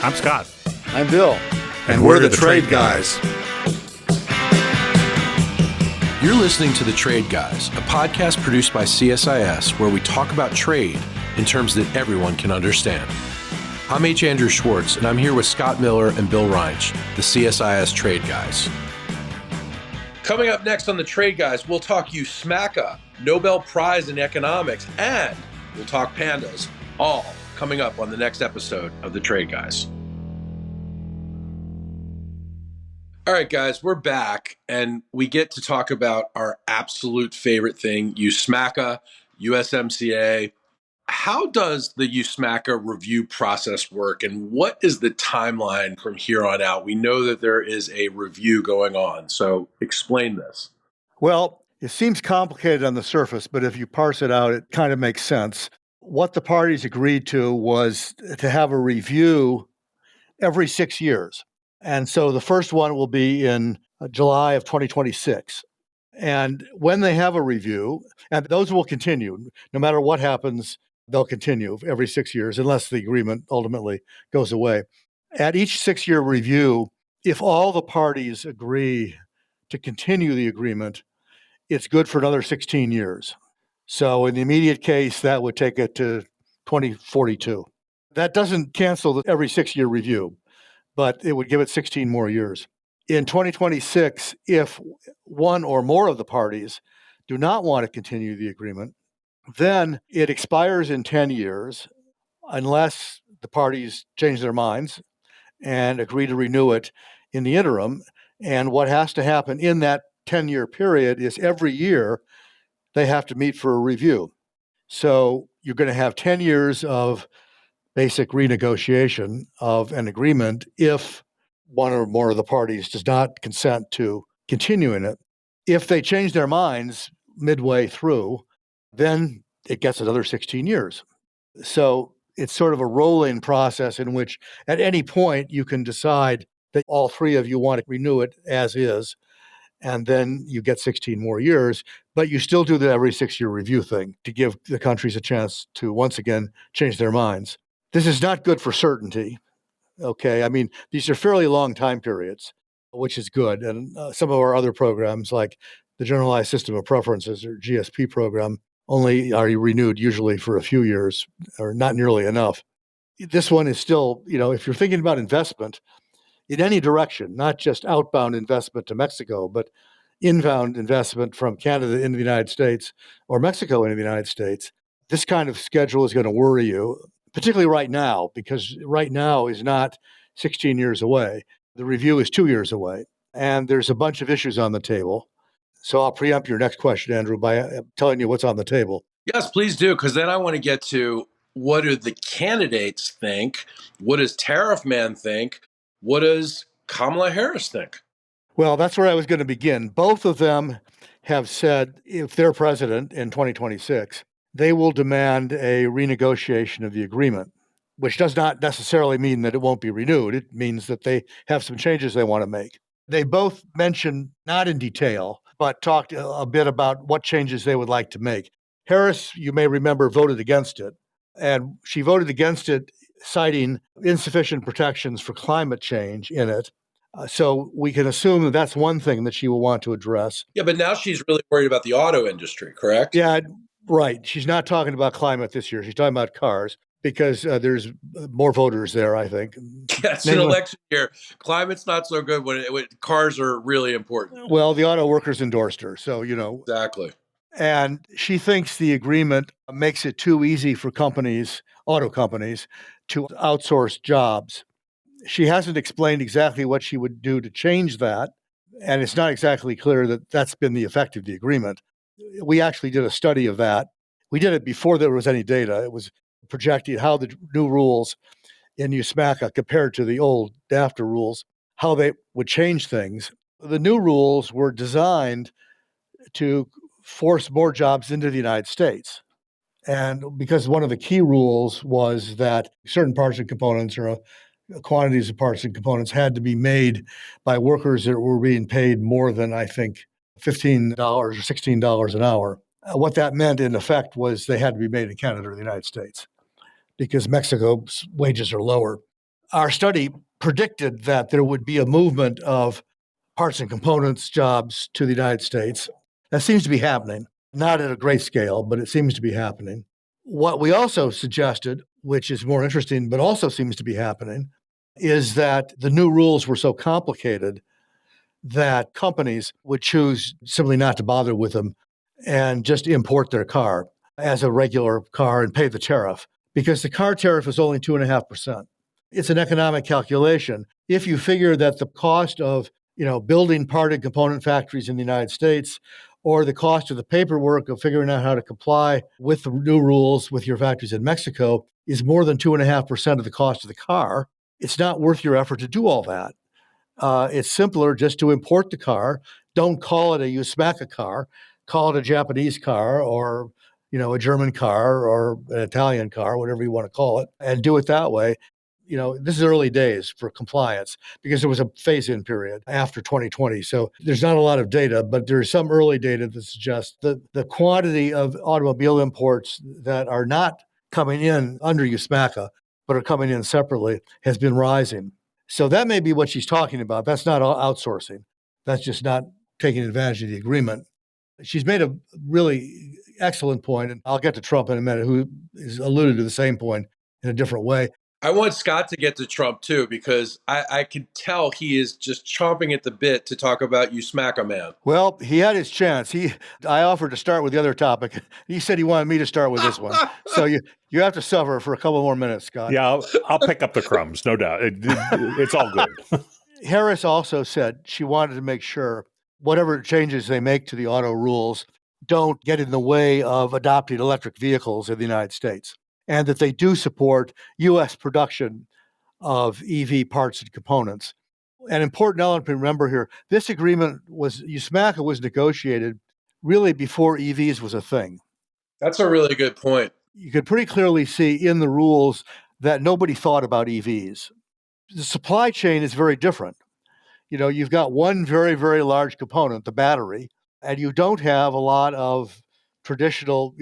I'm Scott. I'm Bill. And we're the Trade Guys. You're listening to The Trade Guys, a podcast produced by CSIS where we talk about trade in terms that everyone can understand. I'm H. Andrew Schwartz, and I'm here with Scott Miller and Bill Reinsch, the CSIS Trade Guys. Coming up next on The Trade Guys, we'll talk USMCA, Nobel Prize in Economics, and we'll talk Pandas, all coming up on the next episode of The Trade Guys. All right, guys, we're back, and we get to talk about our absolute favorite thing, USMCA, USMCA. How does the USMCA review process work, and what is the timeline from here on out? We know that there is a review going on, so explain this. Well, it seems complicated on the surface, but if you parse it out, it kind of makes sense. What the parties agreed to was to have a review every 6 years. And so the first one will be in July of 2026. And when they have a review, and those will continue, no matter what happens, they'll continue every 6 years, unless the agreement ultimately goes away. At each 6-year review, if all the parties agree to continue the agreement, it's good for another 16 years. So in the immediate case, that would take it to 2042. That doesn't cancel every 6-year review, but it would give it 16 more years. In 2026, if one or more of the parties do not want to continue the agreement, then it expires in 10 years unless the parties change their minds and agree to renew it in the interim. And what has to happen in that 10-year period is every year they have to meet for a review. So you're going to have 10 years of basic renegotiation of an agreement if one or more of the parties does not consent to continuing it. If they change their minds midway through, then it gets another 16 years. So it's sort of a rolling process in which at any point you can decide that all three of you want to renew it as is, and then you get 16 more years, but you still do the every 6-year review thing to give the countries a chance to once again change their minds. This is not good for certainty, okay? I mean, these are fairly long time periods, which is good. And some of our other programs, like the Generalized System of Preferences, or GSP program, only are renewed usually for a few years, or not nearly enough. This one is still, if you're thinking about investment in any direction, not just outbound investment to Mexico, but inbound investment from Canada into the United States or Mexico into the United States, this kind of schedule is going to worry you, particularly right now, because right now is not 16 years away. The review is 2 years away, and there's a bunch of issues on the table. So I'll preempt your next question, Andrew, by telling you what's on the table. Yes, please do, because then I want to get to what do the candidates think? What does Tariff Man think? What does Kamala Harris think? Well, that's where I was going to begin. Both of them have said if they're president in 2026, they will demand a renegotiation of the agreement, which does not necessarily mean that it won't be renewed. It means that they have some changes they want to make. They both mentioned, not in detail, but talked a bit about what changes they would like to make. Harris, you may remember, voted against it. And she voted against it, citing insufficient protections for climate change in it. So we can assume that that's one thing that she will want to address. Yeah, but now she's really worried about the auto industry, correct? Yeah, right. She's not talking about climate this year. She's talking about cars because there's more voters there, I think. Yeah, it's an election year. Climate's not so good when cars are really important. Well, the auto workers endorsed her, so, Exactly. And she thinks the agreement makes it too easy for companies, auto companies, to outsource jobs. She hasn't explained exactly what she would do to change that, and it's not exactly clear that that's been the effect of the agreement. We actually did a study of that. We did it before there was any data. It was projecting how the new rules in USMCA compared to the old NAFTA rules, how they would change things. The new rules were designed to force more jobs into the United States. And because one of the key rules was that certain parts and components or quantities of parts and components had to be made by workers that were being paid more than, I think, $15 or $16 an hour. What that meant, in effect, was they had to be made in Canada or the United States because Mexico's wages are lower. Our study predicted that there would be a movement of parts and components jobs to the United States. That seems to be happening, not at a great scale, but it seems to be happening. What we also suggested, which is more interesting, but also seems to be happening, is that the new rules were so complicated that companies would choose simply not to bother with them and just import their car as a regular car and pay the tariff, because the car tariff is only 2.5%. It's an economic calculation. If you figure that the cost of building part and component factories in the United States, or the cost of the paperwork of figuring out how to comply with the new rules with your factories in Mexico is more than 2.5% of the cost of the car, it's not worth your effort to do all that. It's simpler just to import the car. Don't call it a USMCA car. Call it a Japanese car, or a German car, or an Italian car, whatever you want to call it, and do it that way. This is early days for compliance because there was a phase-in period after 2020. So there's not a lot of data, but there's some early data that suggests that the quantity of automobile imports that are not coming in under USMCA, but are coming in separately, has been rising. So that may be what she's talking about. That's not outsourcing. That's just not taking advantage of the agreement. She's made a really excellent point, and I'll get to Trump in a minute, who has alluded to the same point in a different way. I want Scott to get to Trump too, because I can tell he is just chomping at the bit to talk about USMCA, man. Well, he had his chance. I offered to start with the other topic. He said he wanted me to start with this one. So you have to suffer for a couple more minutes, Scott. Yeah, I'll pick up the crumbs, no doubt. It's all good. Harris also said she wanted to make sure whatever changes they make to the auto rules don't get in the way of adopting electric vehicles in the United States, and that they do support U.S. production of EV parts and components. An important element to remember here, this agreement USMCA was negotiated really before EVs was a thing. That's a really good point. You could pretty clearly see in the rules that nobody thought about EVs. The supply chain is very different. You've got one very, very large component, the battery, and you don't have a lot of traditional,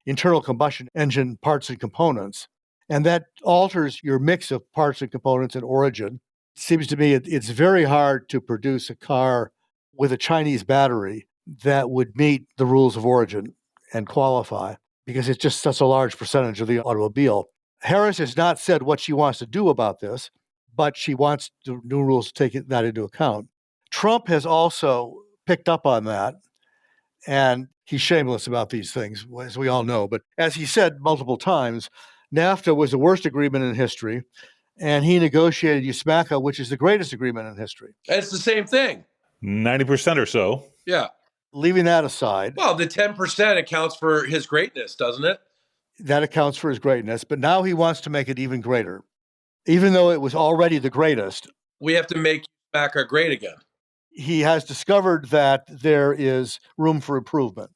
internal combustion engine parts and components. And that alters your mix of parts and components at origin. It seems to me it's very hard to produce a car with a Chinese battery that would meet the rules of origin and qualify, because it's just such a large percentage of the automobile. Harris has not said what she wants to do about this, but she wants the new rules to take that into account. Trump has also picked up on that, and he's shameless about these things, as we all know. But as he said multiple times, NAFTA was the worst agreement in history, and he negotiated USMCA, which is the greatest agreement in history. It's the same thing. 90% or so. Yeah. Leaving that aside. Well, the 10% accounts for his greatness, doesn't it? That accounts for his greatness, but now he wants to make it even greater. Even though it was already the greatest. We have to make USMCA great again. He has discovered that there is room for improvement.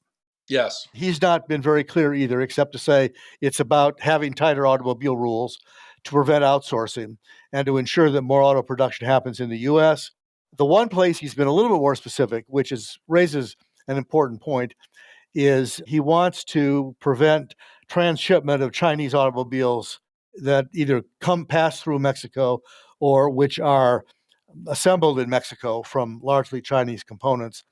Yes. He's not been very clear either, except to say it's about having tighter automobile rules to prevent outsourcing and to ensure that more auto production happens in the U.S. The one place he's been a little bit more specific, which raises an important point, is he wants to prevent transshipment of Chinese automobiles that either pass through Mexico or which are assembled in Mexico from largely Chinese components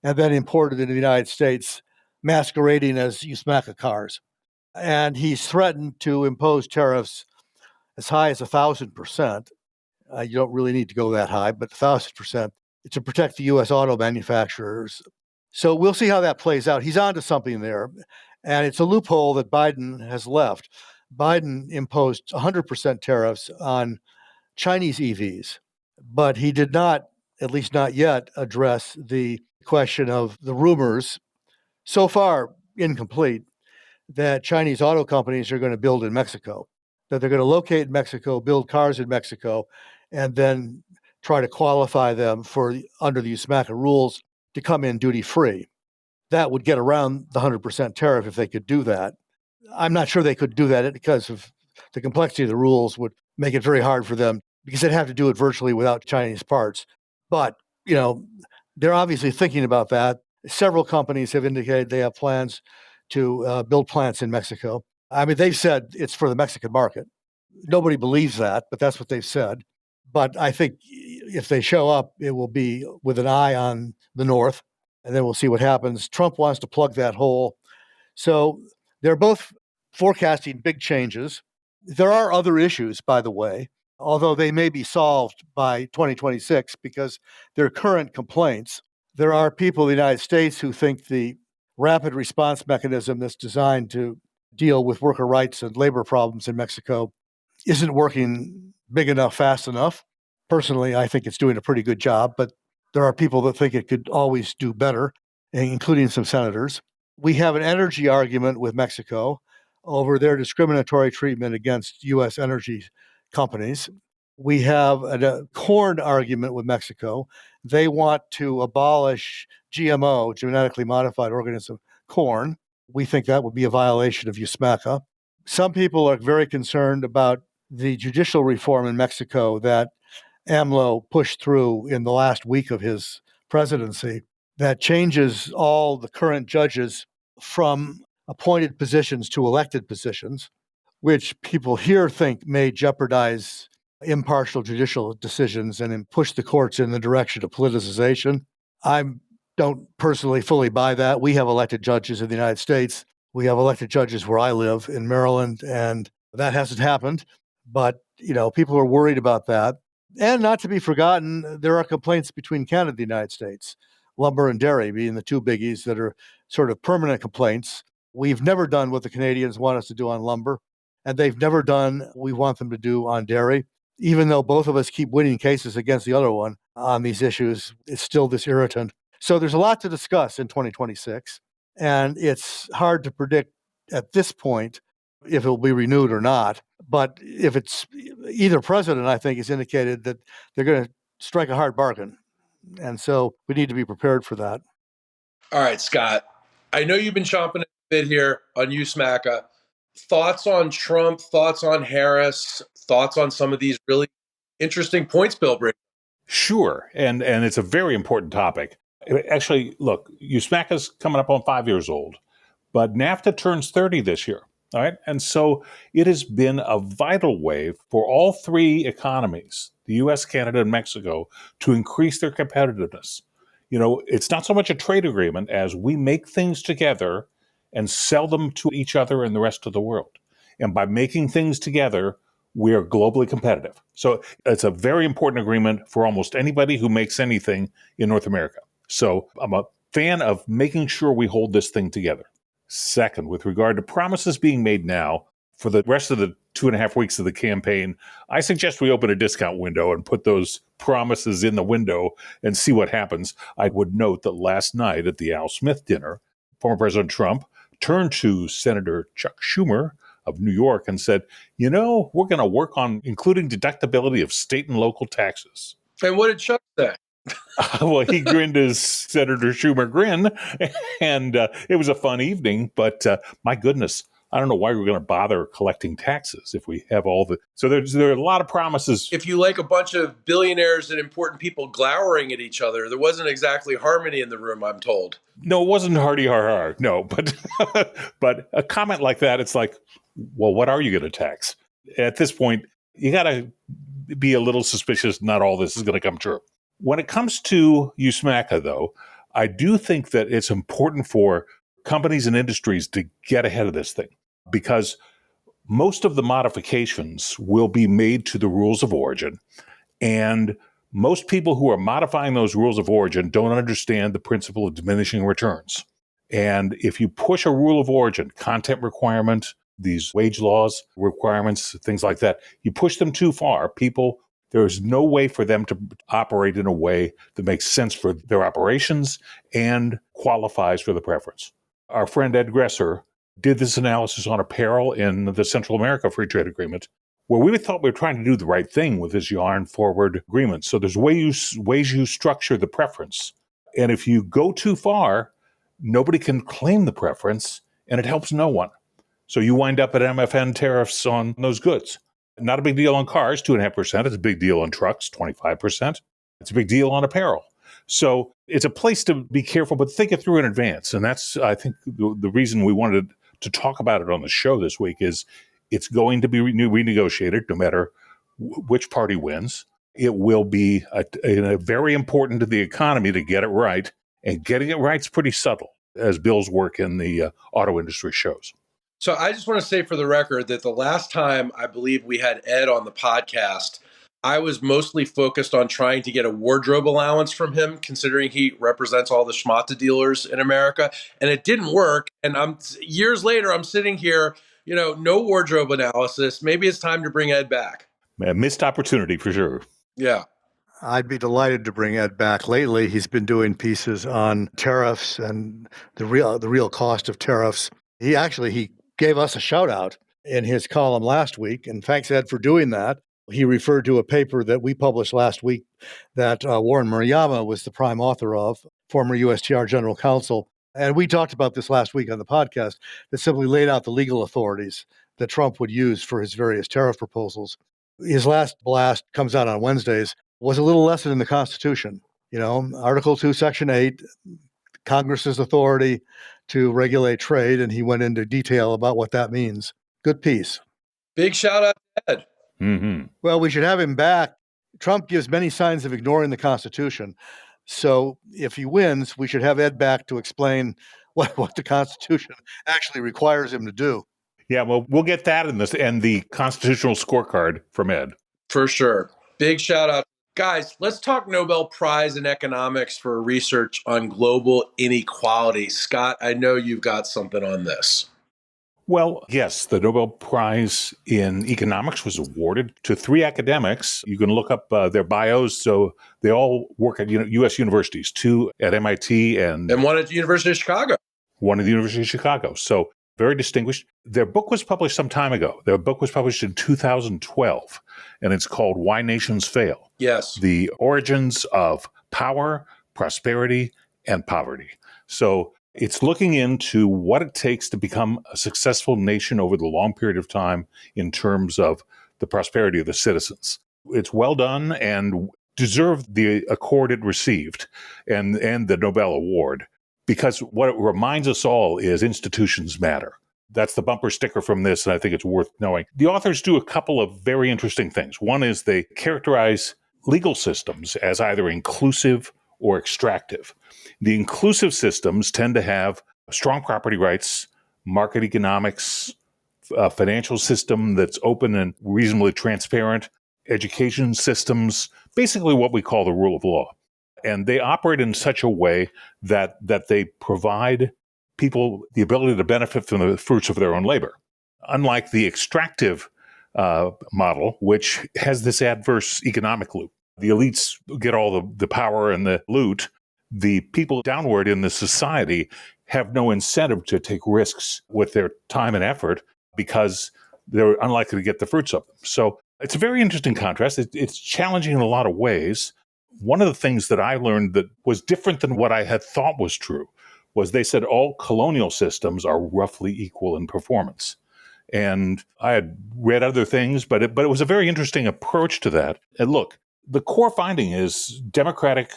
and then imported into the United States, masquerading as USMCA cars. And he's threatened to impose tariffs as high as 1,000%. You don't really need to go that high, but 1,000% to protect the U.S. auto manufacturers. So we'll see how that plays out. He's onto something there. And it's a loophole that Biden has left. Biden imposed 100% tariffs on Chinese EVs, but he did not, at least not yet, address the question of the rumors, so far incomplete, that Chinese auto companies are going to build in Mexico, that they're going to locate in Mexico, build cars in Mexico, and then try to qualify them under the USMCA rules to come in duty-free. That would get around the 100% tariff if they could do that. I'm not sure they could do that because of the complexity of the rules would make it very hard for them, because they'd have to do it virtually without Chinese parts. But, they're obviously thinking about that. Several companies have indicated they have plans to build plants in Mexico. I mean, they've said it's for the Mexican market. Nobody believes that, but that's what they've said. But I think if they show up, it will be with an eye on the North, and then we'll see what happens. Trump wants to plug that hole. So they're both forecasting big changes. There are other issues, by the way, although they may be solved by 2026 because they're current complaints. There are people in the United States who think the rapid response mechanism that's designed to deal with worker rights and labor problems in Mexico isn't working big enough, fast enough. Personally, I think it's doing a pretty good job, but there are people that think it could always do better, including some senators. We have an energy argument with Mexico over their discriminatory treatment against U.S. energy companies. We have a corn argument with Mexico. They want to abolish GMO, genetically modified organism corn. We think that would be a violation of USMCA. Some people are very concerned about the judicial reform in Mexico that AMLO pushed through in the last week of his presidency that changes all the current judges from appointed positions to elected positions, which people here think may jeopardize impartial judicial decisions and push the courts in the direction of politicization. I don't personally fully buy that. We have elected judges in the United States. We have elected judges where I live in Maryland, and that hasn't happened. But, people are worried about that. And not to be forgotten, there are complaints between Canada and the United States, lumber and dairy being the two biggies that are sort of permanent complaints. We've never done what the Canadians want us to do on lumber, and they've never done what we want them to do on dairy. Even though both of us keep winning cases against the other one on these issues, it's still this irritant. So there's a lot to discuss in 2026, and it's hard to predict at this point if it will be renewed or not. But if it's either president, I think, has indicated that they're going to strike a hard bargain. And so we need to be prepared for that. All right, Scott, I know you've been chomping a bit here on USMCA. Thoughts on Trump, thoughts on Harris, thoughts on some of these really interesting points Bill brings? Sure. And it's a very important topic. Actually, look, USMCA's coming up on 5 years old, but NAFTA turns 30 this year. All right. And so it has been a vital way for all three economies, the U.S., Canada, and Mexico, to increase their competitiveness. It's not so much a trade agreement as we make things together and sell them to each other and the rest of the world. And by making things together, we are globally competitive. So it's a very important agreement for almost anybody who makes anything in North America. So I'm a fan of making sure we hold this thing together. Second, with regard to promises being made now for the rest of the 2.5 weeks of the campaign, I suggest we open a discount window and put those promises in the window and see what happens. I would note that last night at the Al Smith dinner, former President Trump turned to Senator Chuck Schumer of New York and said, we're going to work on including deductibility of state and local taxes. And what did Chuck say? Well, he grinned his Senator Schumer grin, and it was a fun evening. But my goodness, I don't know why we're going to bother collecting taxes if we have all the. So there are a lot of promises. If you like a bunch of billionaires and important people glowering at each other, there wasn't exactly harmony in the room, I'm told. No, it wasn't hardy har har. No, but but a comment like that, it's like, well, what are you going to tax? At this point, you got to be a little suspicious. Not all this is going to come true. When it comes to USMCA, though, I do think that it's important for companies and industries to get ahead of this thing because most of the modifications will be made to the rules of origin. And most people who are modifying those rules of origin don't understand the principle of diminishing returns. And if you push a rule of origin, content requirement, these wage laws, requirements, things like that, you push them too far, there's no way for them to operate in a way that makes sense for their operations and qualifies for the preference. Our friend Ed Gresser did this analysis on apparel in the Central America Free Trade Agreement, where we thought we were trying to do the right thing with this yarn-forward agreement. So there's ways you structure the preference. And if you go too far, nobody can claim the preference, and it helps no one. So you wind up at MFN tariffs on those goods. Not a big deal on cars, 2.5%. It's a big deal on trucks, 25%. It's a big deal on apparel. So it's a place to be careful, but think it through in advance. And that's, I think, the reason we wanted to talk about it on the show this week is It's going to be renegotiated no matter which party wins. It will be very important to the economy to get it right. And getting it right is pretty subtle, as Bill's work in the auto industry shows. So I just want to say for the record that the last time I believe we had Ed on the podcast, I was mostly focused on trying to get a wardrobe allowance from him, considering he represents all the schmata dealers in America, and it didn't work. And years later, I'm sitting here, no wardrobe analysis. Maybe it's time to bring Ed back. A missed opportunity for sure. Yeah. I'd be delighted to bring Ed back. Lately, he's been doing pieces on tariffs and the real cost of tariffs. He gave us a shout out in his column last week, and thanks, Ed, for doing that. He referred to a paper that we published last week that Warren Murayama was the prime author of, former USTR general counsel. And we talked about this last week on the podcast, that simply laid out the legal authorities that Trump would use for his various tariff proposals. His last blast comes out on Wednesdays, was a little lesson in the Constitution. Article 2, Section 8, Congress's authority to regulate trade, and he went into detail about what that means. Good piece. Big shout out to Ed. Mm-hmm. Well, we should have him back. Trump gives many signs of ignoring the Constitution. So if he wins, we should have Ed back to explain what the Constitution actually requires him to do. Yeah, well, we'll get that in this and the constitutional scorecard from Ed. For sure. Big shout out. Guys, let's talk Nobel Prize in Economics for research on global inequality. Scott, I know you've got something on this. Well, yes, the Nobel Prize in Economics was awarded to 3 academics. You can look up their bios. So they all work at U.S. universities, 2 at MIT and one at the University of Chicago. One at the University of Chicago. So very distinguished. Their book was published some time ago. Their book was published in 2012, and it's called Why Nations Fail. Yes. The Origins of Power, Prosperity, and Poverty. So it's looking into what it takes to become a successful nation over the long period of time in terms of the prosperity of the citizens. It's well done and deserved the accord it received and the Nobel Award, because what it reminds us all is institutions matter. That's the bumper sticker from this, and I think it's worth knowing. The authors do a couple of very interesting things. One is they characterize legal systems as either inclusive or extractive. The inclusive systems tend to have strong property rights, market economics, a financial system that's open and reasonably transparent, education systems, basically what we call the rule of law. And they operate in such a way that they provide people the ability to benefit from the fruits of their own labor. Unlike the extractive model, which has this adverse economic loop. The elites get all the power and the loot. The people downward in the society have no incentive to take risks with their time and effort because they're unlikely to get the fruits of them. So it's a very interesting contrast. It's challenging in a lot of ways. One of the things that I learned that was different than what I had thought was true was they said all colonial systems are roughly equal in performance. And I had read other things, but it was a very interesting approach to that. And look, the core finding is democratic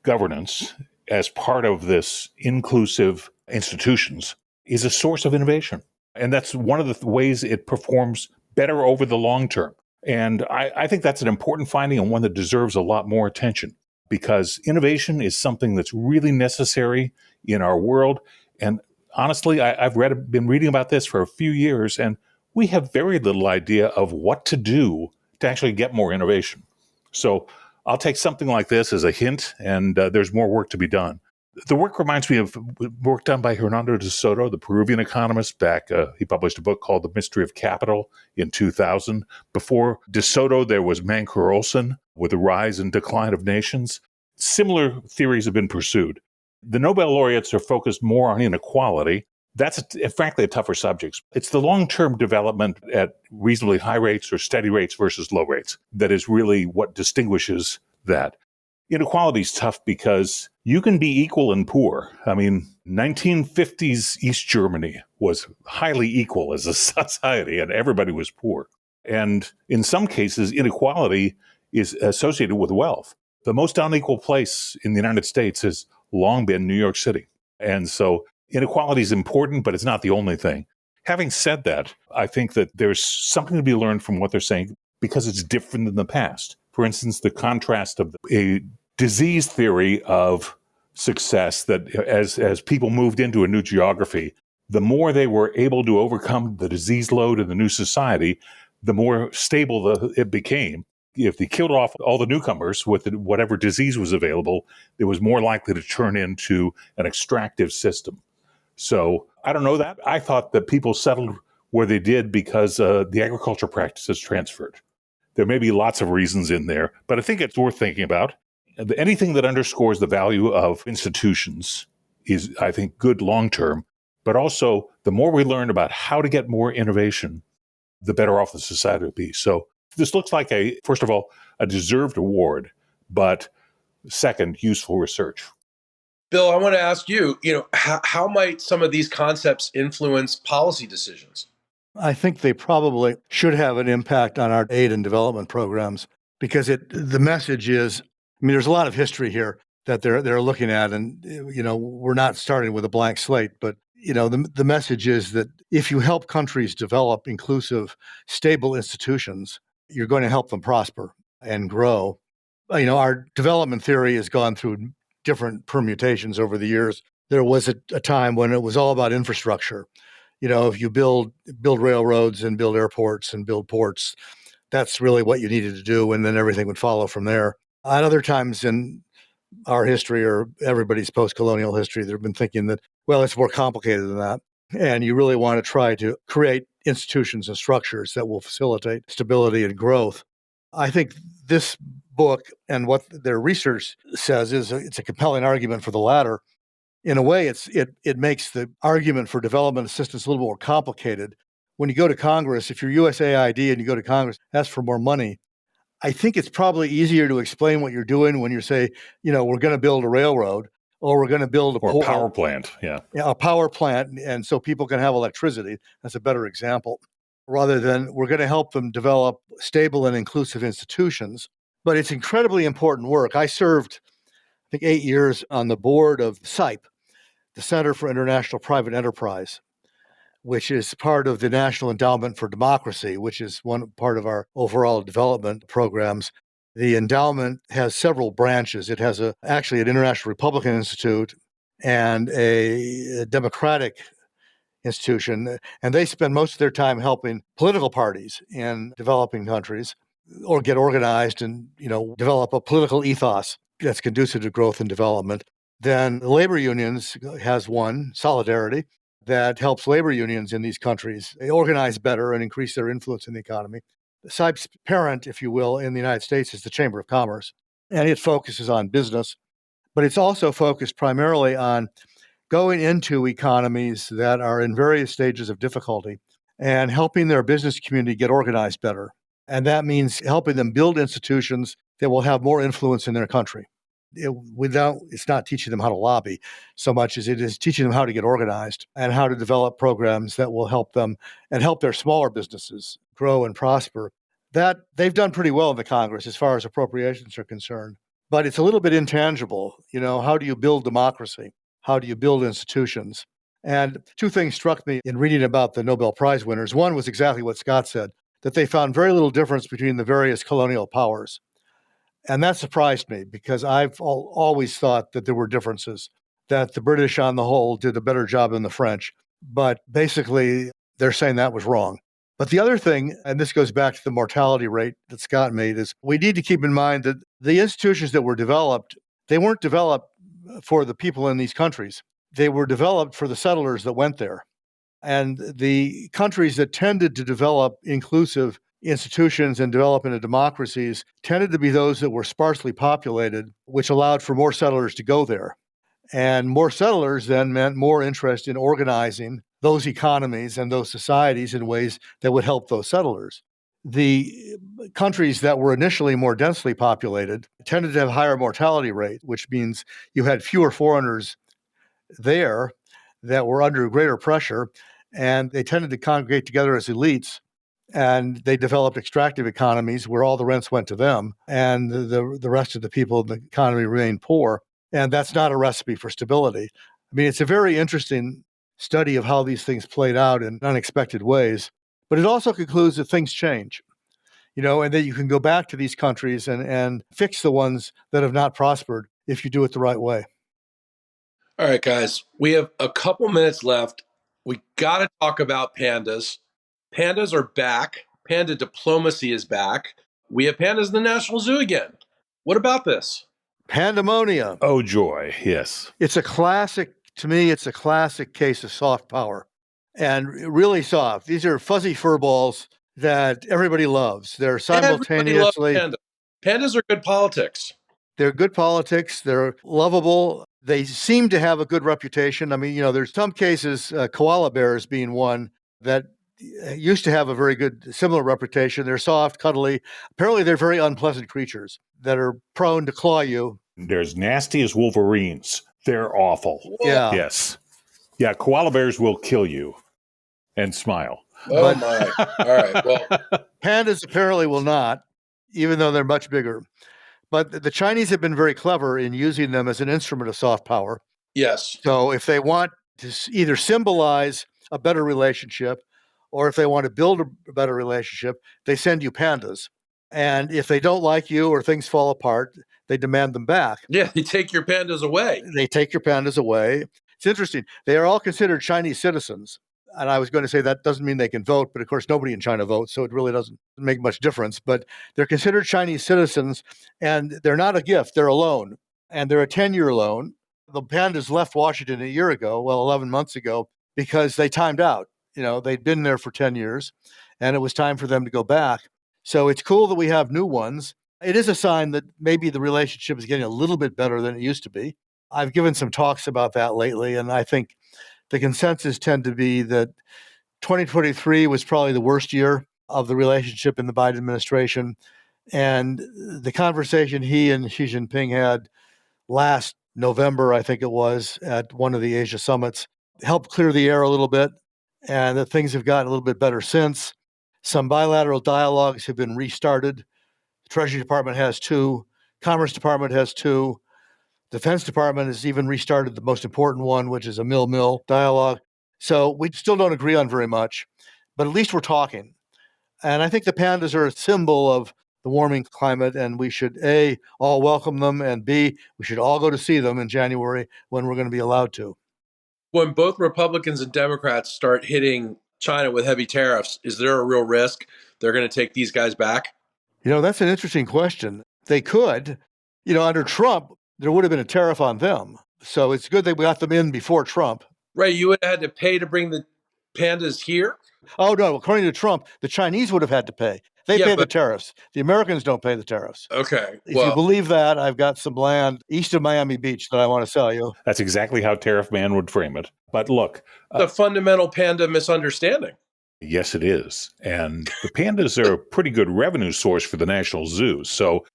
governance as part of this inclusive institutions is a source of innovation. And that's one of the ways it performs better over the long term. And I think that's an important finding and one that deserves a lot more attention because innovation is something that's really necessary in our world. And honestly, I've been reading about this for a few years, and we have very little idea of what to do to actually get more innovation. So I'll take something like this as a hint, and there's more work to be done. The work reminds me of work done by Hernando de Soto, the Peruvian economist. He published a book called The Mystery of Capital in 2000. Before de Soto, there was Mancur Olson with The Rise and Decline of Nations. Similar theories have been pursued. The Nobel laureates are focused more on inequality. That's, frankly, a tougher subject. It's the long-term development at reasonably high rates or steady rates versus low rates that is really what distinguishes that. Inequality is tough because you can be equal and poor. I mean, 1950s East Germany was highly equal as a society, and everybody was poor. And in some cases, inequality is associated with wealth. The most unequal place in the United States has long been New York City. And so inequality is important, but it's not the only thing. Having said that, I think that there's something to be learned from what they're saying because it's different than the past. For instance, the contrast of a disease theory of success that as people moved into a new geography, the more they were able to overcome the disease load in the new society, the more stable it became. If they killed off all the newcomers with whatever disease was available, it was more likely to turn into an extractive system. So I don't know that. I thought that people settled where they did because the agriculture practices transferred. There may be lots of reasons in there, but I think it's worth thinking about. Anything that underscores the value of institutions is, I think, good long-term. But also, the more we learn about how to get more innovation, the better off the society will be. So this looks like, first of all, a deserved award, but second, useful research. Bill, I want to ask you, how might some of these concepts influence policy decisions? I think they probably should have an impact on our aid and development programs because the message is, there's a lot of history here that they're looking at, and we're not starting with a blank slate, but the message is that if you help countries develop inclusive, stable institutions, you're going to help them prosper and grow. Our development theory has gone through different permutations over the years. There was a time when it was all about infrastructure. If you build railroads and build airports and build ports, that's really what you needed to do, and then everything would follow from there. At other times in our history or everybody's post-colonial history, they've been thinking that, well, it's more complicated than that. And you really want to try to create institutions and structures that will facilitate stability and growth. I think this book and what their research says is it's a compelling argument for the latter. In a way, it makes the argument for development assistance a little more complicated. When you go to Congress, if you're USAID and you go to Congress, ask for more money, I think it's probably easier to explain what you're doing when you say, we're going to build a railroad or we're going to build a power plant. Yeah, a power plant. And so people can have electricity. That's a better example, rather than we're going to help them develop stable and inclusive institutions. But it's incredibly important work. I served, I think, 8 years on the board of CIPE, the Center for International Private Enterprise, which is part of the National Endowment for Democracy, which is one part of our overall development programs. The endowment has several branches. It has actually an International Republican Institute and a Democratic institution, and they spend most of their time helping political parties in developing countries or get organized and, develop a political ethos that's conducive to growth and development. Then the labor unions has one, Solidarity, that helps labor unions in these countries organize better and increase their influence in the economy. CIPE's parent, if you will, in the United States is the Chamber of Commerce, and it focuses on business, but it's also focused primarily on going into economies that are in various stages of difficulty and helping their business community get organized better. And that means helping them build institutions that will have more influence in their country. It's not teaching them how to lobby so much as it is teaching them how to get organized and how to develop programs that will help them and help their smaller businesses grow and prosper. That they've done pretty well in the Congress as far as appropriations are concerned, but it's a little bit intangible. How do you build democracy? How do you build institutions? And two things struck me in reading about the Nobel Prize winners. One was exactly what Scott said, that they found very little difference between the various colonial powers. And that surprised me because I've always thought that there were differences, that the British on the whole did a better job than the French. But basically, they're saying that was wrong. But the other thing, and this goes back to the mortality rate that Scott made, is we need to keep in mind that the institutions that were developed, they weren't developed for the people in these countries. They were developed for the settlers that went there. And the countries that tended to develop inclusive institutions and develop into democracies tended to be those that were sparsely populated, which allowed for more settlers to go there. And more settlers then meant more interest in organizing those economies and those societies in ways that would help those settlers. The countries that were initially more densely populated tended to have higher mortality rate, which means you had fewer foreigners there that were under greater pressure, and they tended to congregate together as elites. And they developed extractive economies where all the rents went to them, and the rest of the people in the economy remained poor. And that's not a recipe for stability. I mean, it's a very interesting study of how these things played out in unexpected ways. But it also concludes that things change, and that you can go back to these countries and fix the ones that have not prospered if you do it the right way. All right, guys, we have a couple minutes left. We got to talk about pandas. Pandas are back. Panda diplomacy is back. We have pandas in the National Zoo again. What about this? Pandemonia. Oh, joy. Yes. To me, it's a classic case of soft power, and really soft. These are fuzzy fur balls that everybody loves. They're simultaneously. Everybody loves pandas are good politics. They're good politics. They're lovable. They seem to have a good reputation. I mean, there's some cases, koala bears being one, that used to have a very good, similar reputation. They're soft, cuddly. Apparently, they're very unpleasant creatures that are prone to claw you. They're as nasty as wolverines. They're awful. Yeah. Yes. Yeah, koala bears will kill you and smile. Oh, my. All right. Well, pandas apparently will not, even though they're much bigger. But the Chinese have been very clever in using them as an instrument of soft power. Yes. So if they want to either symbolize a better relationship or if they want to build a better relationship, they send you pandas. And if they don't like you or things fall apart, they demand them back. Yeah, they take your pandas away. It's interesting. They are all considered Chinese citizens. And I was going to say that doesn't mean they can vote, but of course, nobody in China votes, so it really doesn't make much difference. But they're considered Chinese citizens, and they're not a gift, they're a loan. And they're a 10-year loan. The pandas left Washington 11 months ago, because they timed out. They'd been there for 10 years, and it was time for them to go back. So it's cool that we have new ones. It is a sign that maybe the relationship is getting a little bit better than it used to be. I've given some talks about that lately, and I think the consensus tend to be that 2023 was probably the worst year of the relationship in the Biden administration. And the conversation he and Xi Jinping had last November, I think it was, at one of the Asia summits, helped clear the air a little bit, and that things have gotten a little bit better since. Some bilateral dialogues have been restarted. The Treasury Department has 2. Commerce Department has 2. Defense Department has even restarted the most important one, which is a mill dialogue. So we still don't agree on very much, but at least we're talking. And I think the pandas are a symbol of the warming climate, and we should, A, all welcome them, and B, we should all go to see them in January when we're going to be allowed to. When both Republicans and Democrats start hitting China with heavy tariffs, is there a real risk they're going to take these guys back? That's an interesting question. They could. Under Trump, there would have been a tariff on them. So it's good that we got them in before Trump. Right. You would have had to pay to bring the pandas here? Oh, no. According to Trump, the Chinese would have had to pay. They pay the tariffs. The Americans don't pay the tariffs. Okay. If you believe that, I've got some land east of Miami Beach that I want to sell you. That's exactly how Tariff Man would frame it. But look. The fundamental panda misunderstanding. Yes, it is. And the pandas are a pretty good revenue source for the National Zoo. So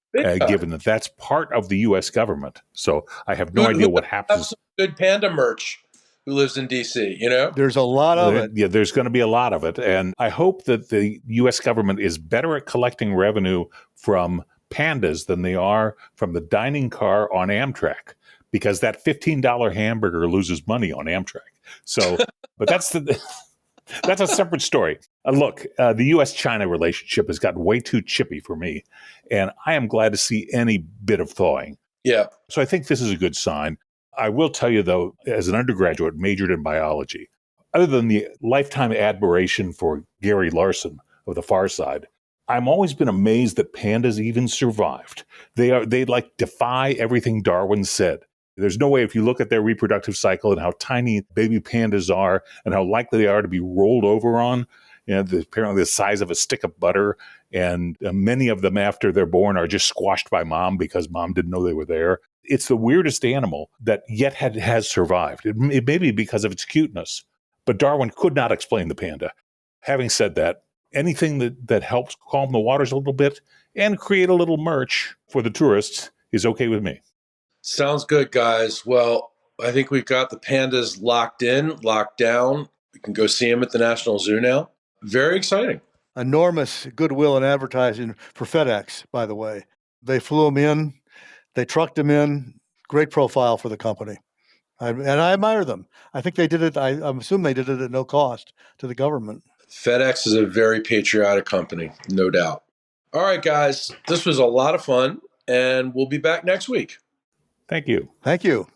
given that that's part of the U.S. government. So I have no idea what happens. Some good panda merch who lives in D.C., There's a lot of it. Yeah, there's going to be a lot of it. And I hope that the U.S. government is better at collecting revenue from pandas than they are from the dining car on Amtrak, because that $15 hamburger loses money on Amtrak. So, but that's a separate story. Look, the U.S.-China relationship has gotten way too chippy for me, and I am glad to see any bit of thawing. Yeah. So I think this is a good sign. I will tell you, though, as an undergraduate, majored in biology, other than the lifetime admiration for Gary Larson of The Far Side, I'm always been amazed that pandas even survived. They defy everything Darwin said. There's no way, if you look at their reproductive cycle and how tiny baby pandas are and how likely they are to be rolled over on, apparently the size of a stick of butter, and many of them after they're born are just squashed by mom because mom didn't know they were there. It's the weirdest animal that yet has survived. It may be because of its cuteness, but Darwin could not explain the panda. Having said that, anything that helps calm the waters a little bit and create a little merch for the tourists is okay with me. Sounds good, guys. Well, I think we've got the pandas locked down. We can go see them at the National Zoo now. Very exciting. Enormous goodwill and advertising for FedEx, by the way. They flew them in. They trucked them in. Great profile for the company. And I admire them. I think they did it. I assume they did it at no cost to the government. FedEx is a very patriotic company, no doubt. All right, guys, this was a lot of fun, and we'll be back next week. Thank you. Thank you.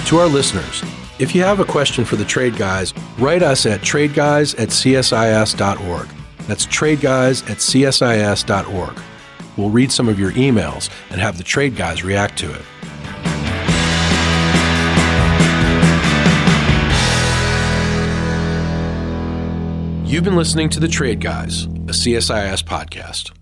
To our listeners, if you have a question for the Trade Guys, write us at tradeguys@csis.org. That's tradeguys@csis.org. We'll read some of your emails and have the Trade Guys react to it. You've been listening to The Trade Guys, a CSIS podcast.